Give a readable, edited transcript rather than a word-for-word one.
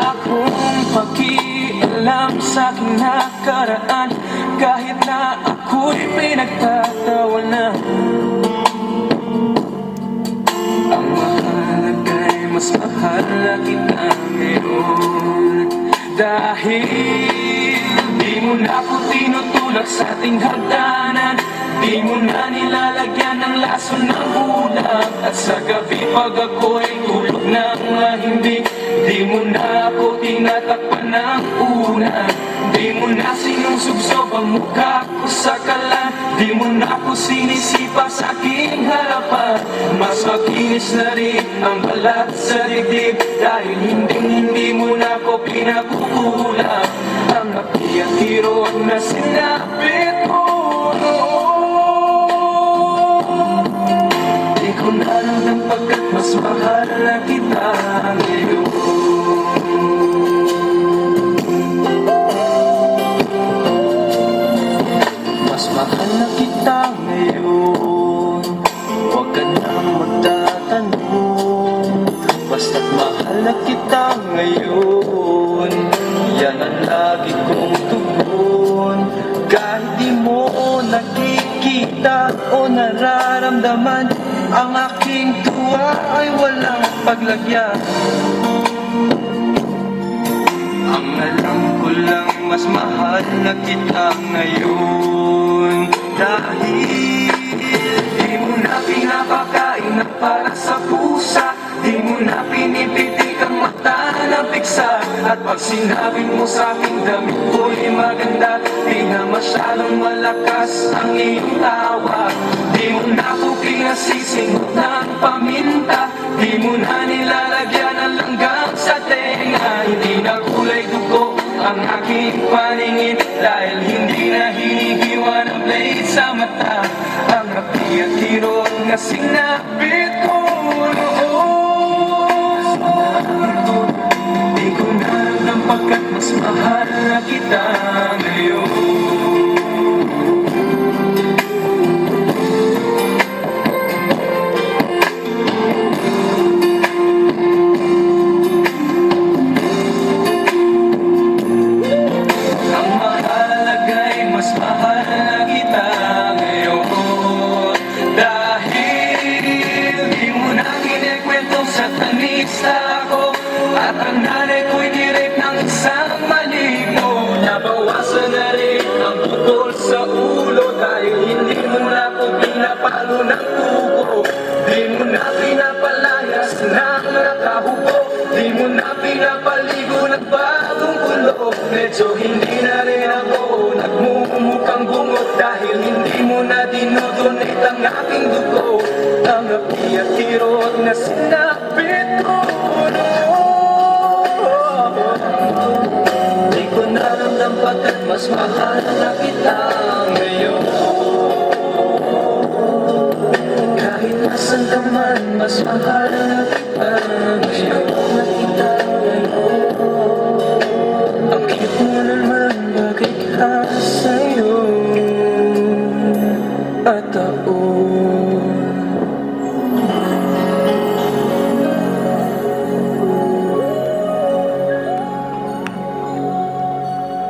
wala akong pakialam sa aking nakaraan, kahit na ako'y pinagtatawanan. Ang mahalaga'y mas mahal na kita ngayon, dahil di mo na ako tinutulak sa ating hagdanan. Di mo na nilalagyan ng laso ng ulam, at sa gabi pag ako'y tulog ng mahimbing, di mo na ako tinatakpan ng una. Di mo na sinusubsob ang mukha ko sa kalan, di mo na ako sinisipa sa aking harapan. Mas makinis na rin ang balat sa dibdib, dahil hindi mo na ako pinakukulang. Ang api at hirot na sinapit mo noon, di ko nalalang pagkat mas mahal na kita ngayon. Mas mahal na kita ngayon, huwag ka nang magtatanong. Basta't mahal na kita ngayon, yan ang lagi kong tugon. Kahit di mo nakikita o nararamdaman, ang aking tuwa ay walang paglagyan. Ang alam ko lang, mas mahal na kita ngayon, dahil di mo na pinapakain na para sa pusa, di mo na pinipitik ang mata na piksa. At pag sinabi mo sa aking damit ko'y maganda, di na masyadong malakas ang iyong tawa. Di mo na ako pinasisingot ng paminta, di mo na nilalagyan ng langgam sa tenga. Hindi na kulay dugo ang aking paningin, dahil hindi na hinihiwa ng blade sa mata. Ang api at hirot na sinapit ko noon, di ko na alam pagkat mas mahal na kita ngayon. At ang nanay ko'y direct ng isang maligno, nabawasan na rin ang bukol sa ulo, dahil hindi mo na ako pinapalo ng tubo. Di mo na pinapalayas ng nakahubo, di mo na pinapaligo ng bagong kulo. Medyo hindi na rin ako nagmumukhang bungot, dahil hindi mo na dinudunit ang aking dugo. Ang api at hirot na sinapit ko noon, di ko naramdam pagkat mas mahal na kita ngayon. Kahit nasan ka man, mas mahal na kita ngayon. Ang cute mo naman, bagay ka sa'yo at ako.